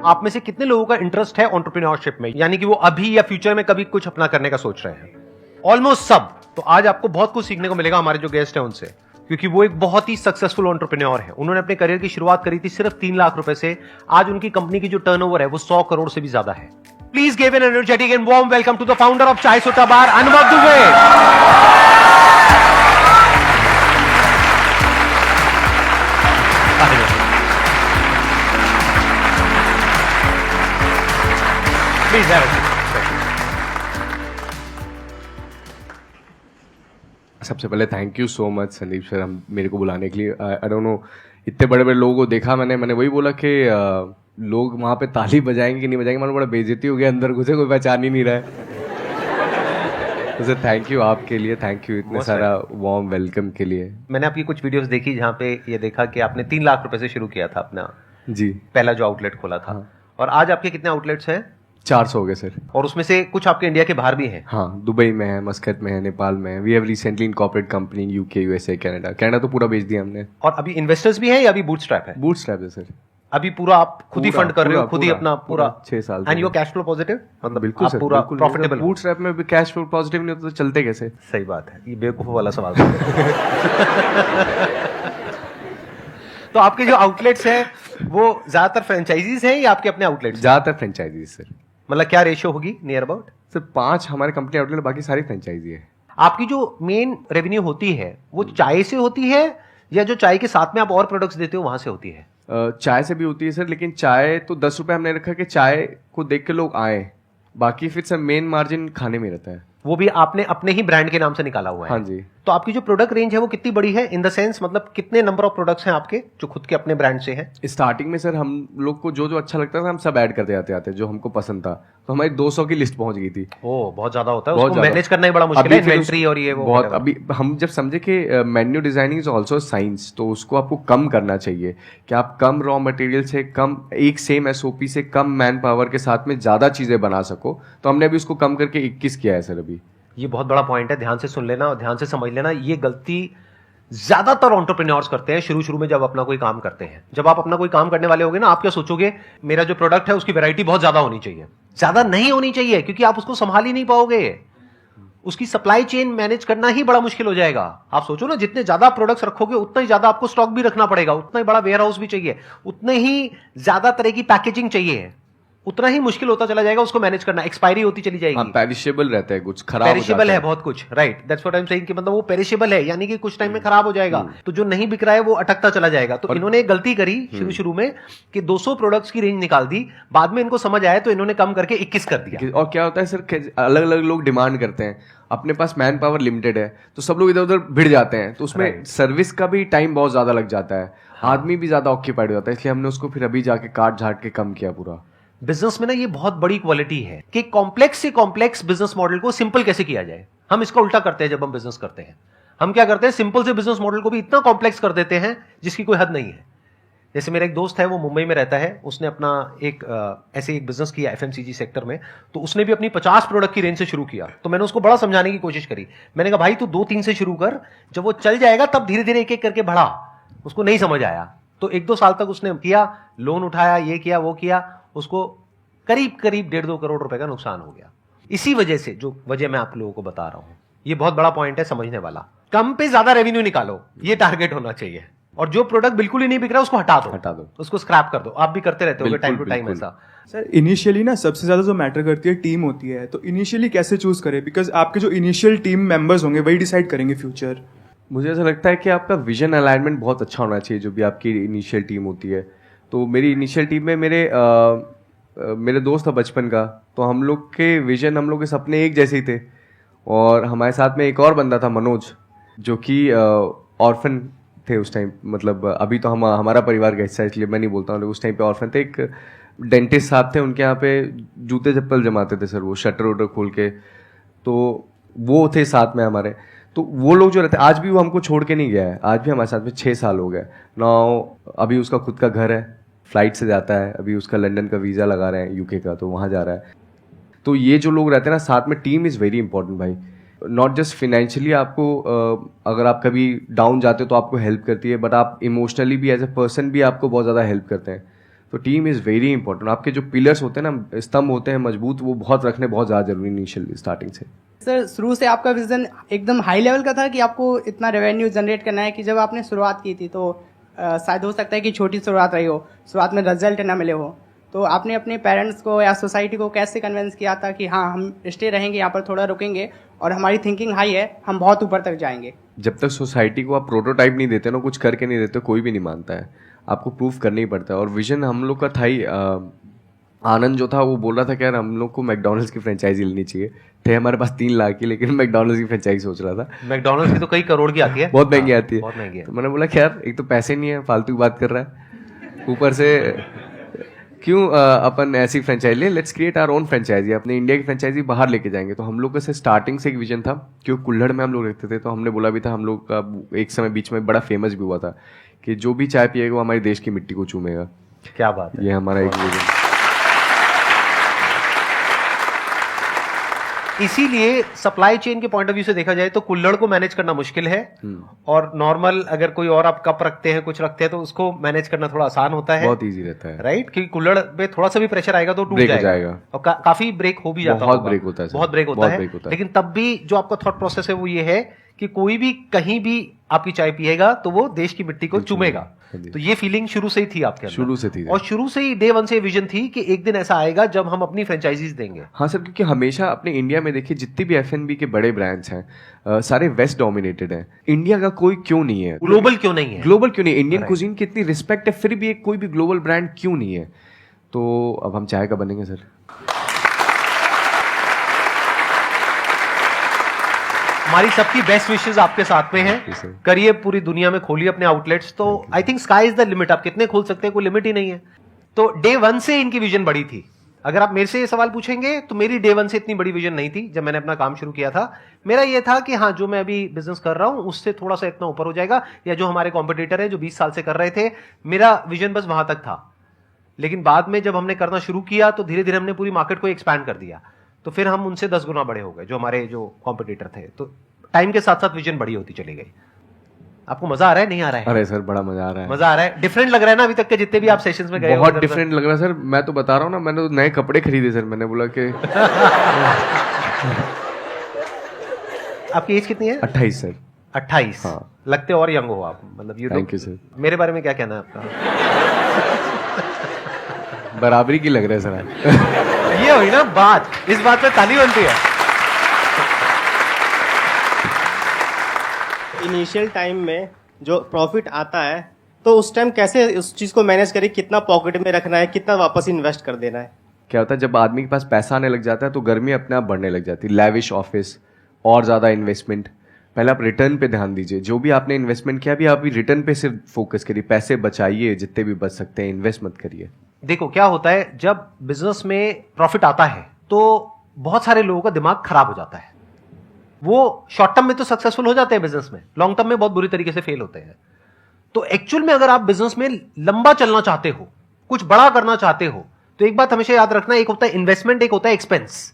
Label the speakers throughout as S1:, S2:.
S1: आप में से कितने लोगों का इंटरेस्ट है एंटरप्रेन्योरशिप में, यानी कि वो अभी या फ्यूचर में कभी कुछ अपना करने का सोच रहे हैं? ऑलमोस्ट सब। तो आज आपको बहुत कुछ सीखने को मिलेगा हमारे जो गेस्ट हैं उनसे, क्योंकि वो एक बहुत ही सक्सेसफुल एंटरप्रेन्योर है। उन्होंने अपने करियर की शुरुआत करी थी सिर्फ 3 लाख रुपए से। आज उनकी कंपनी की जो टर्नओवर है वो 100 करोड़ से भी ज्यादा है। Please give an energetic and warm welcome to the founder of Chai Sutta बार, अनुभव Dubey. Please have a seat.
S2: सबसे पहले thank you so much Sandeep sir, हम मेरे को बुलाने के लिए। आई डोंट नो, इतने बड़े बड़े लोगों को देखा मैंने वही बोला कि लोग वहाँ पे ताली बजाएंगे कि नहीं बजाएंगे, मैंने बड़ा बेइज्जती हो गया, अंदर घुसे कोई पहचान ही नहीं रहा है। तो सर थैंक यू आपके लिए, थैंक यू इतने सारा वार्म वेलकम के लिए।
S1: मैंने आपकी कुछ वीडियोस देखी जहाँ पे ये देखा कि आपने 3 लाख रुपए से शुरू किया था अपना
S2: जी
S1: पहला जो आउटलेट खोला था।
S2: हाँ।
S1: और आज आपके कितने आउटलेट्स हैं?
S2: 400 हो गए सर।
S1: और उसमें से कुछ आपके इंडिया के बाहर भी हैं?
S2: हाँ, दुबई में है, मस्कत में है, नेपाल में है। We have recently incorporate company UK, USA, Canada तो पूरा बेच दिया हमने।
S1: और अभी इन्वेस्टर्स भी हैं या अभी बूटस्ट्रैप है?
S2: बूटस्ट्रैप है सर।
S1: अभी पूरा आप खुद ही फंड कर रहे हो, खुद ही अपना पूरा
S2: 6 साल।
S1: And your cash flow positive, मतलब
S2: बिल्कुल
S1: आप
S2: सर,
S1: पूरा
S2: बिल्कुल
S1: प्रॉफिटेबल।
S2: बूटस्ट्रैप में भी कैश फ्लो पॉजिटिव नहीं होता तो चलते कैसे?
S1: सही बात है, ये बेवकूफ वाला सवाल। तो आपके जो आउटलेट्स हैं वो ज्यादातर फ्रेंचाइजीज हैं या आपके अपने आउटलेट्स?
S2: ज्यादातर फ्रेंचाइजीज सर।
S1: मतलब क्या रेशियो होगी नियर अबाउट?
S2: सर 5 हमारे कंपनी आउटलेट, बाकी सारी फ्रेंचाइजी है।
S1: आपकी जो मेन रेवेन्यू होती है वो चाय से होती है या जो चाय के साथ में आप और प्रोडक्ट्स देते हो वहां से होती है?
S2: चाय से भी होती है सर, लेकिन चाय तो 10 रुपए हमने रखा कि चाय को देख के लोग आए, बाकी फिर सर मेन मार्जिन खाने में रहता है।
S1: वो भी आपने अपने ही ब्रांड के नाम से निकाला हुआ है?
S2: हाँ जी।
S1: तो आपकी जो प्रोडक्ट रेंज है वो कितनी बड़ी है, इन द सेंस मतलब कितने नंबर ऑफ प्रोडक्ट्स हैं आपके जो खुद के अपने ब्रांड से हैं?
S2: स्टार्टिंग में सर हम लोग को जो जो अच्छा लगता था हम सब ऐड करते जाते जो हमको पसंद था, तो हमारी 200 की लिस्ट पहुंच गई थी।
S1: ओ, बहुत ज्यादा होता है,
S2: बहुत
S1: उसको
S2: ज्यादा।
S1: मैनेज करना ही बड़ा मुश्किल है, इन्वेंटरी और ये वो
S2: बहुत।
S1: whatever।
S2: अभी हम जब समझे कि menu designing is also science, तो उसको आपको कम करना चाहिए कि आप कम रॉ मटेरियल से कम, एक सेम एसओपी से कम मैन पावर के साथ में ज्यादा चीजें बना सको, तो हमने अभी उसको कम करके 21 किया है सर अभी।
S1: ये बहुत बड़ा पॉइंट है, ध्यान से सुन लेना और ध्यान से समझ लेना। ये गलती ज्यादातर एंटरप्रेन्योर्स करते हैं शुरू में जब अपना कोई काम करते हैं। जब आप अपना कोई काम करने वाले होगे ना, आप क्या सोचोगे, मेरा जो प्रोडक्ट है उसकी वैरायटी बहुत ज्यादा होनी चाहिए। ज्यादा नहीं होनी चाहिए, क्योंकि आप उसको संभाल ही नहीं पाओगे। उसकी सप्लाई चेन मैनेज करना ही बड़ा मुश्किल हो जाएगा। आप सोचो ना, जितने ज्यादा प्रोडक्ट्स रखोगे उतना ही ज्यादा आपको स्टॉक भी रखना पड़ेगा, उतना ही बड़ा वेयर हाउस भी चाहिए, उतने ही ज्यादा तरह की पैकेजिंग चाहिए, उतना ही मुश्किल होता चला जाएगा उसको मैनेज करना। एक्सपायरी होती चली जाएगी।
S2: पेरिशेबल रहता है, कुछ खराब हो जाता
S1: पेरिशेबल है बहुत कुछ, right, that's what I am saying कि मतलब वो पेरिशेबल है, यानी कि कुछ टाइम में खराब हो जाएगा। तो जो नहीं बिक रहा है वो अटकता चला जाएगा। तो इन्होंने एक गलती करी शुरू में कि 200 प्रोडक्ट्स की रेंज निकाल दी, बाद में इनको समझ आया तो इन्होंने कम करके 21 कर दिया।
S2: और क्या होता है सर, अलग अलग लोग डिमांड करते हैं, अपने पास मैन पावर लिमिटेड है, तो सब लोग इधर उधर भिड़ जाते हैं, तो उसमें सर्विस का भी टाइम बहुत ज्यादा लग जाता है, आदमी भी ज्यादा ऑक्यूपाइड हो जाता है, इसलिए हमने उसको फिर अभी जाके काट झाट के कम किया पूरा।
S1: बिजनेस में ना ये बहुत बड़ी क्वालिटी है कि कॉम्प्लेक्स से कॉम्प्लेक्स बिजनेस मॉडल को सिंपल कैसे किया जाए। हम इसका उल्टा करते हैं। जब हम बिजनेस करते हैं हम क्या करते हैं, सिंपल से बिजनेस मॉडल को भी इतना कॉम्प्लेक्स कर देते हैं जिसकी कोई हद नहीं है। जैसे मेरा एक दोस्त है, वो मुंबई में रहता है, उसने अपना ऐसे एक बिजनेस किया एफएमसीजी सेक्टर में, तो उसने भी अपनी 50 प्रोडक्ट की रेंज से शुरू किया। तो मैंने उसको बड़ा समझाने की कोशिश करी। मैंने कहा भाई तू 2-3 से शुरू कर, जब वो चल जाएगा तब धीरे धीरे एक एक करके बढ़ा। उसको नहीं समझ आया, तो 1-2 साल तक उसने किया, लोन उठाया, ये किया वो किया, उसको करीब 1.5-2 करोड़ रुपए का नुकसान हो गया। इसी वजह से, जो वजह मैं आप लोगों को बता रहा हूं, ये बहुत बड़ा पॉइंट है समझने वाला। कम पे ज्यादा रेवेन्यू निकालो, ये टारगेट होना चाहिए। और जो प्रोडक्ट बिल्कुल ही नहीं बिक रहा उसको हटा दो, उसको स्क्रैप कर दो। आप भी करते रहते हो टाइम टू टाइम ऐसा।
S3: सर इनिशियली ना सबसे ज्यादा जो मैटर करती है टीम होती है, तो इनिशियली कैसे चूज करें, बिकॉज आपके जो इनिशियल टीम मेंबर्स होंगे वही डिसाइड करेंगे फ्यूचर।
S2: मुझे ऐसा लगता है कि आपका विजन अलाइनमेंट बहुत अच्छा होना चाहिए, जो भी आपकी इनिशियल टीम होती है। तो मेरी इनिशियल टीम में मेरे दोस्त था बचपन का, तो हम लोग के विजन, हम लोग के सपने एक जैसे ही थे। और हमारे साथ में एक और बंदा था मनोज, जो कि ऑर्फन थे उस टाइम, मतलब अभी तो हमारा परिवार का हिस्सा है इसलिए मैं नहीं बोलता हूँ, उस टाइम पे ऑर्फन थे। एक डेंटिस्ट साहब थे, उनके यहाँ पे जूते चप्पल जमाते थे सर, वो शटर वटर खोल के, तो वो थे साथ में हमारे। तो वो लोग जो रहते, आज भी वो हमको छोड़ के नहीं गया है, आज भी हमारे साथ में 6 साल हो गए ना। अभी उसका खुद का घर है, फ्लाइट से जाता है, अभी उसका लंदन का वीज़ा लगा रहे हैं यूके का, तो वहाँ जा रहा है। तो ये जो लोग रहते हैं ना साथ में, टीम इज़ वेरी इंपॉर्टेंट भाई। नॉट जस्ट फिनेंशियली आपको, अगर आप कभी डाउन जाते हो तो आपको हेल्प करती है, बट आप इमोशनली भी एज ए पर्सन भी आपको बहुत ज़्यादा हेल्प करते हैं। तो टीम इज़ वेरी इंपॉर्टेंट। आपके जो पिलर्स होते हैं ना, स्तंभ होते हैं मजबूत, वो बहुत रखने बहुत ज़्यादा जरूरी इनिशियल स्टार्टिंग से।
S4: सर शुरू से आपका विजन एकदम हाई लेवल का था कि आपको इतना रेवेन्यू जनरेट करना है, कि जब आपने शुरुआत की थी तो शायद हो सकता है कि छोटी शुरुआत रही हो, शुरुआत में रिजल्ट ना मिले हो, तो आपने अपने पेरेंट्स को या सोसाइटी को कैसे कन्विंस किया था कि हाँ हम स्टे रहेंगे यहाँ पर, थोड़ा रुकेंगे और हमारी थिंकिंग हाई है, हम बहुत ऊपर तक जाएंगे?
S2: जब तक सोसाइटी को आप प्रोटोटाइप नहीं देते ना, कुछ करके नहीं देते, कोई भी नहीं मानता है। आपको प्रूफ करना ही पड़ता है। और विजन हम लोग का था ही, आनंद जो था वो बोल रहा था कि यार हम लोग को मैकडोनल्ड्स की फ्रेंचाइजी लेनी चाहिए। थे हमारे पास 3 लाख की, लेकिन मैकडोनल्ड्स की फ्रेंचाइजी सोच रहा था।
S1: मैकडोनल्ड्स की तो कई करोड़ की आती है,
S2: बहुत महंगी आती है,
S1: बहुत महंगी है।
S2: तो मैंने बोला कि यार एक तो पैसे नहीं है, फालतू की बात कर रहा है, ऊपर से क्यों अपन ऐसी फ्रेंचाइजी ले, let's create our own franchise, अपने इंडिया की फ्रेंचाइजी बाहर लेके जाएंगे। तो हम लोग का से स्टार्टिंग से एक विजन था, क्योंकि कुल्हड़ में हम लोग रहते थे, तो हमने बोला भी था, हम लोग का एक समय बीच में बड़ा फेमस भी हुआ था कि जो भी चाय पिएगा वो हमारे देश की मिट्टी को चूमेगा।
S1: क्या बात है,
S2: ये हमारा एक विजन।
S1: इसीलिए सप्लाई चेन के पॉइंट ऑफ व्यू से देखा जाए तो कुल्हड़ को मैनेज करना मुश्किल है, और नॉर्मल अगर कोई और आप कप रखते हैं, कुछ रखते हैं, तो उसको मैनेज करना थोड़ा आसान होता है,
S2: बहुत इजी रहता है,
S1: राइट? क्योंकि कुल्हड़ पे थोड़ा सा भी प्रेशर आएगा तो टूट जाएगा और काफी ब्रेक हो भी जाता है,
S2: बहुत ब्रेक होता है,
S1: बहुत ब्रेक होता है। लेकिन तब भी जो आपका थॉट प्रोसेस है वो ये है कि कोई भी कहीं भी आपकी चाय पिएगा तो वो देश की मिट्टी को चूमेगा। तो ये फीलिंग शुरू से ही थी आपके अंदर?
S2: शुरू से थी,
S1: और शुरू से ही डे 1 से विजन थी कि एक दिन ऐसा आएगा जब हम अपनी फ्रेंचाइजीज देंगे।
S2: हाँ सर, क्योंकि हमेशा अपने इंडिया में देखिए जितने भी F&B के बड़े ब्रांड्स हैं सारे वेस्ट डोमिनेटेड हैं। इंडिया का कोई क्यों नहीं है?
S1: ग्लोबल क्यों नहीं है?
S2: ग्लोबल क्यों नहीं? इंडियन कुजीन की इतनी रिस्पेक्ट है, फिर भी एक कोई भी ग्लोबल ब्रांड क्यों नहीं है? तो अब हम चाय का बनेंगे सर।
S1: हमारी सबकी बेस्ट विशेस आपके साथ में हैं। करिए, पूरी दुनिया में खोलिए अपने आउटलेट्स। तो I think sky is the limit, आप कितने खोल सकते हैं, कोई लिमिट ही नहीं है। तो डे 1 से इनकी विजन बड़ी थी। अगर आप मेरे से ये सवाल पूछेंगे तो मेरी डे 1 से इतनी बड़ी विजन नहीं थी। जब मैंने अपना काम शुरू किया था, मेरा ये था कि हाँ, जो मैं अभी बिजनेस कर रहा हूं उससे थोड़ा सा इतना ऊपर हो जाएगा, या जो हमारे कॉम्पिटिटर है जो 20 साल से कर रहे थे, मेरा विजन बस वहां तक था। लेकिन बाद में जब हमने करना शुरू किया तो धीरे धीरे हमने पूरी मार्केट को एक्सपैंड कर दिया। तो फिर हम उनसे 10 गुना बड़े हो गए, जो हमारे जो कॉम्पिटिटर थे। तो टाइम के साथ साथ विजन बड़ी होती चली गई। आपको मजा आ रहा है, नहीं आ रहा है?
S2: अरे सर बड़ा मजा आ रहा है।
S1: मजा आ रहा है? डिफरेंट लग रहा है ना अभी तक के जितने भी आप सेशंस में गए?
S2: बहुत डिफरेंट लग रहा है सर। मैं तो बता रहा हूँ ना, मैंने तो नए कपड़े खरीदे सर। मैंने बोला कि
S1: आपकी एज कितनी है?
S2: 28 सर।
S1: 28?
S2: हाँ।
S1: लगते और यंग हो आप, मतलब ये।
S2: Thank you sir.
S1: मेरे बारे में क्या कहना है आपका?
S2: बराबरी की लग रहा है सर आप।
S1: ये हुई ना बात, इस बात पे ताली बनती है।
S5: इनिशियल टाइम में जो प्रॉफिट आता है तो उस टाइम कैसे उस चीज को मैनेज करें, कितना पॉकेट में रखना है, कितना वापस इन्वेस्ट कर देना है?
S2: क्या होता है जब आदमी के पास पैसा आने लग जाता है तो गर्मी अपने आप बढ़ने लग जाती है। लैविश ऑफिस और ज्यादा इन्वेस्टमेंट। पहले आप रिटर्न पे ध्यान दीजिए। जो भी आपने इन्वेस्टमेंट किया, अभी आप रिटर्न पे सिर्फ फोकस करिए। पैसे बचाइए जितने भी बच सकते हैं, इन्वेस्ट मत करिए।
S1: देखो क्या होता है, जब बिजनेस में प्रॉफिट आता है तो बहुत सारे लोगों का दिमाग खराब हो जाता है। वो शॉर्ट टर्म में तो सक्सेसफुल हो जाते हैं बिजनेस में, लॉन्ग टर्म में बहुत बुरी तरीके से फेल होते हैं। तो एक्चुअल में अगर आप बिजनेस में लंबा चलना चाहते हो, कुछ बड़ा करना चाहते हो, तो एक बात हमेशा याद रखना, एक होता है इन्वेस्टमेंट, एक होता है एक्सपेंस।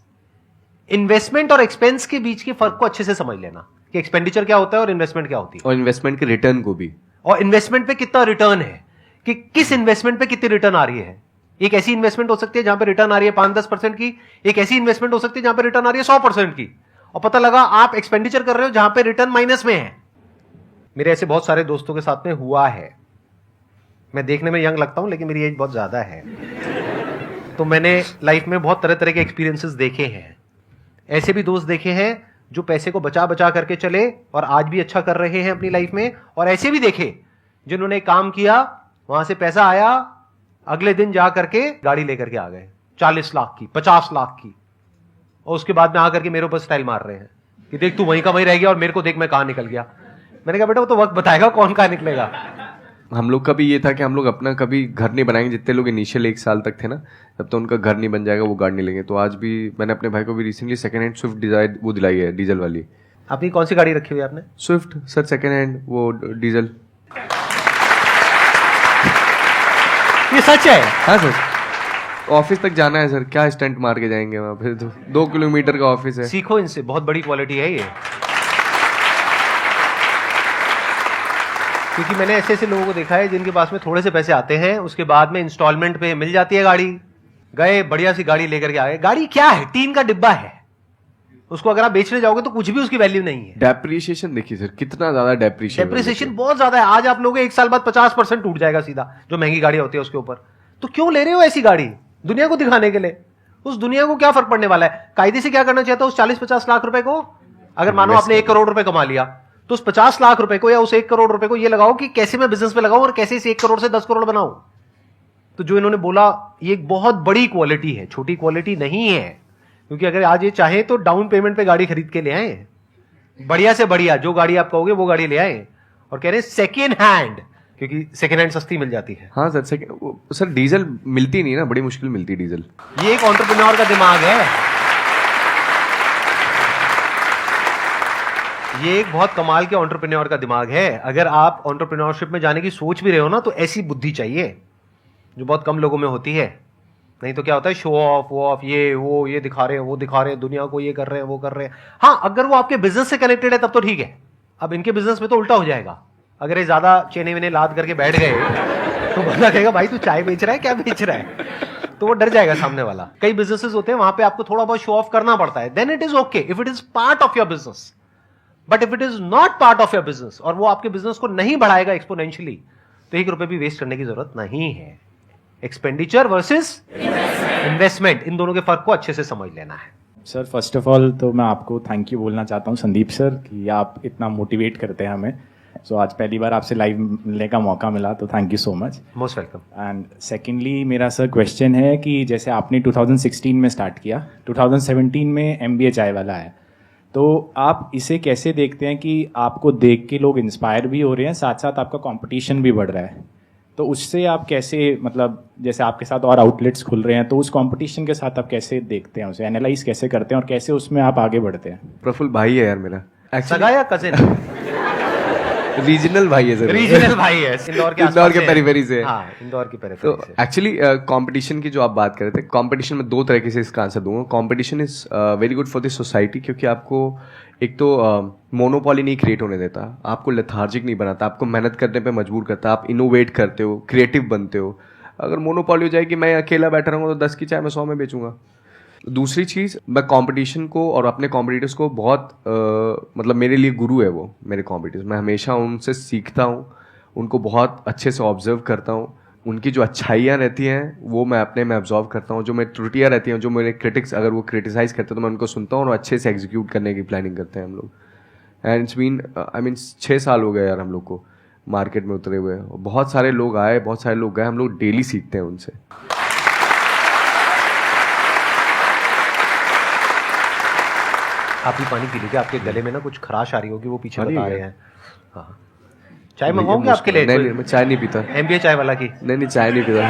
S1: इन्वेस्टमेंट और एक्सपेंस के बीच के फर्क को अच्छे से समझ लेना कि एक्सपेंडिचर क्या होता है और इन्वेस्टमेंट क्या होती है।
S2: और इन्वेस्टमेंट के रिटर्न को भी,
S1: और इन्वेस्टमेंट पे कितना रिटर्न है, कि किस इन्वेस्टमेंट पे कितनी रिटर्न आ रही है। एक ऐसी इन्वेस्टमेंट हो सकती है जहां पे रिटर्न आ रही है 5-10% की, एक ऐसी इन्वेस्टमेंट हो सकती है जहां पे रिटर्न आ रही है 100% की, और पता लगा आप एक्सपेंडिचर कर रहे हो जहां पे रिटर्न माइनस में है। मेरे ऐसे बहुत सारे दोस्तों के साथ में हुआ है। मैं देखने में यंग लगता हूं लेकिन मेरी एज बहुत ज्यादा है। तो मैंने लाइफ में बहुत तरह तरह के एक्सपीरियंसेस देखे हैं। ऐसे भी दोस्त देखे हैं जो पैसे को बचा बचा करके चले और आज भी अच्छा कर रहे हैं अपनी लाइफ में, और ऐसे भी देखे जिन्होंने काम किया, वहां से पैसा आया, अगले दिन जा करके गाड़ी लेकर के आ गए 40 लाख की, 50 लाख की, और उसके बाद में आकर के मेरे ऊपर स्टाइल मार रहे हैं कि देख तू वहीं का वहीं रह गया और मेरे को देख मैं कहां निकल गया। मैंने कहा बेटा वो तो वक्त बताएगा कौन कहां निकलेगा।
S2: हम लोग का भी ये था कि हम लोग अपना कभी घर नहीं बनाएंगे। जितने लोग इनिशियल 1 साल तक थे ना, तब तो उनका घर नहीं बन जाएगा, वो गाड़ी नहीं लेंगे। तो आज भी मैंने अपने भाई को भी recently second hand Swift Dzire वो दिलाई है, डीजल वाली।
S1: अपनी कौन सी गाड़ी रखी हुई है आपने?
S2: स्विफ्ट सर, सेकंड हैंड, वो डीजल।
S1: ये सच है?
S2: हाँ सर, ऑफिस तक जाना है सर, क्या स्टंट मार के जाएंगे वहां पे? 2 किलोमीटर का ऑफिस है।
S1: सीखो इनसे, बहुत बड़ी क्वालिटी है ये। क्योंकि मैंने ऐसे ऐसे लोगों को देखा है जिनके पास में थोड़े से पैसे आते हैं, उसके बाद में इंस्टॉलमेंट पे मिल जाती है गाड़ी, गए बढ़िया सी गाड़ी लेकर के आ गए। गाड़ी क्या है? टीन का डिब्बा है, उसको अगर आप बेचने जाओगे तो कुछ भी उसकी वैल्यू नहीं है।
S2: डेप्रिसिएशन देखिए सर, कितना ज्यादा
S1: डेप्रिसिएशन बहुत ज्यादा है। आज आप लोगे 1 साल बाद 50% टूट जाएगा सीधा, जो महंगी गाड़ी होती है उसके ऊपर। तो क्यों ले रहे हो ऐसी गाड़ी? दुनिया को दिखाने के लिए। उस दुनिया को क्या फर्क पड़ने वाला है? कायदे से क्या करना चाहता है उस 40-50 लाख रुपए को? अगर मानो आपने 1 करोड़ रुपए कमा लिया, तो उस 50 लाख रुपए को या उस 1 करोड़ रुपए को ये लगाओ कि कैसे मैं बिजनेस में लगाऊं और कैसे इस 1 करोड़ से 10 करोड़ बनाऊं। तो जो इन्होंने बोला, ये एक बहुत बड़ी क्वालिटी है, छोटी क्वालिटी नहीं है। क्योंकि अगर आज ये चाहे तो डाउन पेमेंट पे गाड़ी खरीद के ले आए, बढ़िया से बढ़िया जो गाड़ी आप कहोगे वो गाड़ी ले आए, और कह रहे हैं सेकेंड हैंड, क्योंकि सेकेंड हैंड सस्ती मिल जाती है।
S2: हाँ सर, सर डीजल मिलती नहीं ना, बड़ी मुश्किल मिलती है डीजल।
S1: ये एक एंटरप्रेन्योर का दिमाग है, ये एक बहुत कमाल के एंटरप्रेन्योर का दिमाग है। अगर आप एंटरप्रेन्योरशिप में जाने की सोच भी रहे हो ना, तो ऐसी बुद्धि चाहिए जो बहुत कम लोगों में होती है। नहीं तो क्या होता है, शो ऑफ वो ऑफ, ये वो ये दिखा रहे हैं, वो दिखा रहे हैं, दुनिया को ये कर रहे हैं, वो कर रहे हैं। हाँ, अगर वो आपके बिजनेस से कनेक्टेड है तब तो ठीक है। अब इनके बिजनेस में तो उल्टा हो जाएगा। अगर ये ज्यादा चेने वेने लाद करके बैठ गए तो बंदा कहेगा भाई तू चाय बेच रहा है, क्या बेच रहा है, तो वो डर जाएगा सामने वाला। कई बिजनेसेस होते हैं वहां पे आपको थोड़ा बहुत शो ऑफ करना पड़ता है, then it is okay if it is part of your business. But if it is not part of your business और वो आपके बिजनेस को नहीं बढ़ाएगा एक्सपोनेंशियली, तो 1 रुपए भी वेस्ट करने की जरूरत नहीं है। एक्सपेंडिचर वर्सेस इन्वेस्टमेंट, इन दोनों के फर्क को अच्छे से समझ लेना है।
S6: सर फर्स्ट ऑफ ऑल तो मैं आपको थैंक यू बोलना चाहता हूँ संदीप सर, कि आप इतना मोटिवेट करते हैं हमें। सो आज पहली बार आपसे लाइव मिलने का मौका मिला, तो thank you so much.
S1: Most welcome.
S6: And secondly मेरा सर क्वेश्चन है कि जैसे आपने 2016 में स्टार्ट किया, 2017 में MBA चाय वाला है, तो आप इसे कैसे देखते हैं कि आपको देख के लोग इंस्पायर भी हो रहे हैं, साथ साथ आपका कंपटीशन भी बढ़ रहा है, तो उससे आप कैसे, मतलब जैसे आपके साथ और आउटलेट्स खुल रहे हैं, तो उस कंपटीशन के साथ आप कैसे देखते हैं, उसे एनालाइज कैसे करते हैं और कैसे उसमें आप आगे बढ़ते हैं?
S2: प्रफुल्ल भाई है यार मेरा,
S1: सगा या कजिन?
S2: रीजनल भाई है सर,
S1: रीजनल भाई है, इंदौर के
S2: पेरीफेरी से।
S1: हाँ, इंदौर की पेरीफेरी
S2: तो
S1: से।
S2: एक्चुअली कंपटीशन की जो आप बात कर रहे थे, कंपटीशन में 2 तरीके से इसका आंसर दूंगा। Competition is very good for the society, क्योंकि आपको एक तो मोनोपॉली नहीं क्रिएट होने देता, आपको लेथार्जिक नहीं बनाता, आपको मेहनत करने पे मजबूर करता, आप इनोवेट करते हो, क्रिएटिव बनते हो। अगर मोनोपॉली हो जाएगी, मैं अकेला बैठा रहूँगा तो 10 की चाय मैं 100 में बेचूंगा। दूसरी चीज़, मैं कंपटीशन को और अपने कॉम्पिटिटर्स को बहुत मतलब मेरे लिए गुरु है वो मेरे कॉम्पिटिटर्स। मैं हमेशा उनसे सीखता हूँ, उनको बहुत अच्छे से ऑब्जर्व करता हूँ, उनकी जो अच्छाइयाँ रहती हैं वो मैं अपने में ऑब्जर्व करता हूँ, जो मेरी त्रुटियाँ रहती हैं, जो मेरे क्रिटिक्स अगर वो क्रिटिसाइज करते हैं तो मैं उनको सुनता हूँ और अच्छे से एग्जीक्यूट करने की प्लानिंग करते हैं हम लोग। एंड इट्स बीन 6 साल हो गए यार हम लोग को मार्केट में उतरे हुए। बहुत सारे लोग आए, बहुत सारे लोग गए, हम लोग डेली सीखते हैं उनसे।
S1: आप भी पानी पी लीजिए, आपके गले में ना कुछ खराश आ रही होगी, वो पीछे
S2: आ रही
S1: बता
S2: है
S1: रहे हैं। हाँ, चाय मंगाओगे आपके लिए?
S2: नहीं, मैं चाय नहीं पीता।
S1: MBA चाय वाला की?
S2: नहीं, चाय नहीं पीता।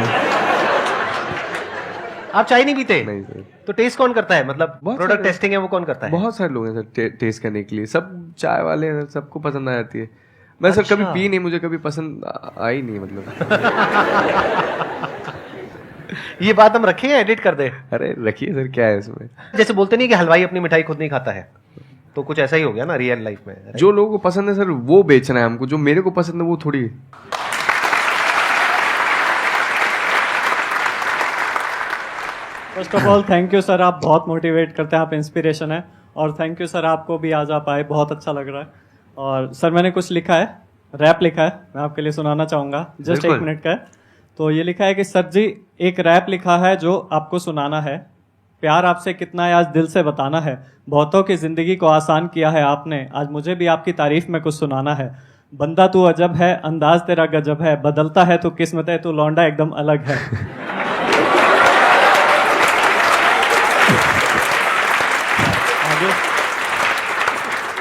S1: आप चाय नहीं पीते?
S2: नहीं सर।
S1: तो टेस्ट कौन करता है, मतलब
S2: बहुत
S1: प्रोडक्ट
S2: सारे-
S1: टेस्टिंग है वो कौन करता है?
S2: बहुत सारे लोग हैं सर टेस्ट करने के लिए, सब चाय वाले हैं, सबको पसंद आ जाती है। मैं सर कभी पी नहीं, मुझे कभी पसंद आई नहीं मतलब।
S1: ये बात हम रखें या एडिट कर दे?
S2: अरे रखिए सर, क्या है इसमें।
S1: जैसे बोलते नहीं कि हलवाई अपनी मिठाई खुद नहीं खाता है, तो कुछ ऐसा ही हो गया ना रियल लाइफ में।
S2: जो लोगों को पसंद है सर वो बेचना है हमको, जो मेरे को पसंद है वो थोड़ी।
S7: First of all thank you sir, आप बहुत मोटिवेट करते हैं, आप इंस्पिरेशन है। और थैंक यू सर, आपको भी आज आप आए, बहुत अच्छा लग रहा है। और सर मैंने कुछ लिखा है, रैप लिखा है, मैं आपके लिए सुनाना चाहूँगा, जस्ट 1 मिनट का है। तो ये लिखा है कि सर जी एक रैप लिखा है जो आपको सुनाना है, प्यार आपसे कितना है आज दिल से बताना है, बहुतों की जिंदगी को आसान किया है आपने, आज मुझे भी आपकी तारीफ में कुछ सुनाना है। बंदा तू अजब है, अंदाज तेरा गजब है, बदलता है तू किस्मत है, तू लौंडा एकदम अलग है।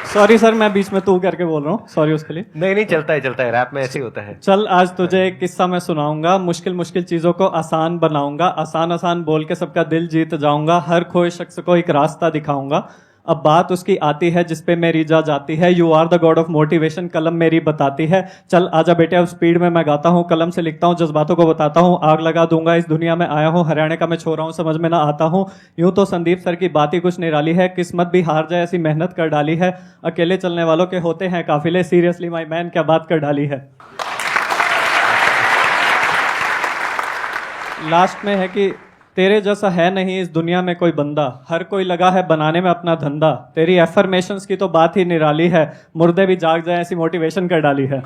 S7: सॉरी सर, मैं बीच में तू करके बोल रहा हूँ, सॉरी उसके लिए।
S1: नहीं, चलता है, रैप में ऐसे ही होता है।
S7: चल आज तुझे एक किस्सा मैं सुनाऊंगा, मुश्किल मुश्किल चीजों को आसान बनाऊंगा, आसान आसान बोल के सबका दिल जीत जाऊंगा, हर खोए शख्स को एक रास्ता दिखाऊंगा। अब बात उसकी आती है जिसपे मेरी जा जाती है, you are the god of motivation, कलम मेरी बताती है। चल आजा बेटे अब स्पीड में मैं गाता हूँ, कलम से लिखता हूँ, जज्बातों को बताता हूँ, आग लगा दूंगा इस दुनिया में आया हूँ, हरियाणा का मैं छोरा हूँ, समझ में ना आता हूँ। यूं तो संदीप सर की बात ही कुछ निराली है, किस्मत भी हार जाए ऐसी मेहनत कर डाली है, अकेले चलने वालों के होते हैं काफिले, सीरियसली माई मैन क्या बात कर डाली है। लास्ट में है कि तेरे जैसा है नहीं इस दुनिया में कोई बंदा, हर कोई लगा है बनाने में अपना धंधा, तेरी एफर्मेशंस की तो बात ही निराली है, मुर्दे भी जाग जाए ऐसी मोटिवेशन कर डाली है।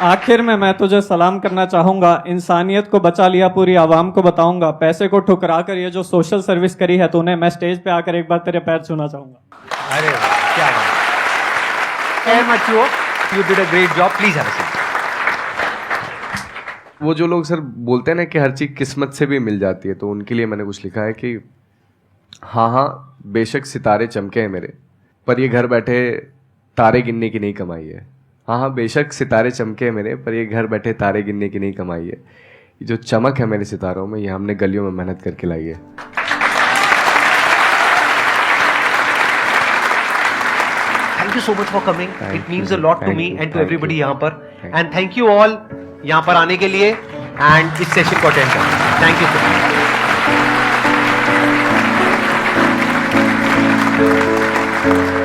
S7: आखिर में मैं तुझे सलाम करना चाहूंगा, इंसानियत को बचा लिया पूरी आवाम को बताऊंगा, पैसे को ठुकरा कर ये जो सोशल सर्विस करी है तूने, मैं स्टेज पे आकर एक बार तेरे पैर छूना चाहूंगा।
S1: अरे वाह, क्या बात। You did a great job. Please have a seat.
S2: वो जो लोग सर बोलते हैं ना कि हर चीज़ किस्मत से भी मिल जाती है, तो उनके लिए मैंने कुछ लिखा है कि हाँ हाँ बेशक सितारे चमके हैं मेरे, पर ये घर बैठे तारे गिनने की नहीं कमाई है। हाँ हाँ बेशक सितारे चमके हैं मेरे, पर ये घर बैठे तारे गिनने की नहीं कमाई है। ये जो चमक है मेरे सितारों में, ये हमने गलियों में मेहनत करके लाई है।
S1: Thank you so much for coming.
S2: Thank
S1: It means
S2: you.
S1: a lot to
S2: Thank
S1: me
S2: you.
S1: and to
S2: Thank
S1: everybody
S2: you.
S1: यहाँ पर.
S2: Thank
S1: And thank you all यहाँ पर आने के लिए and इस सेशन को अटेंड करने। Thank you so much.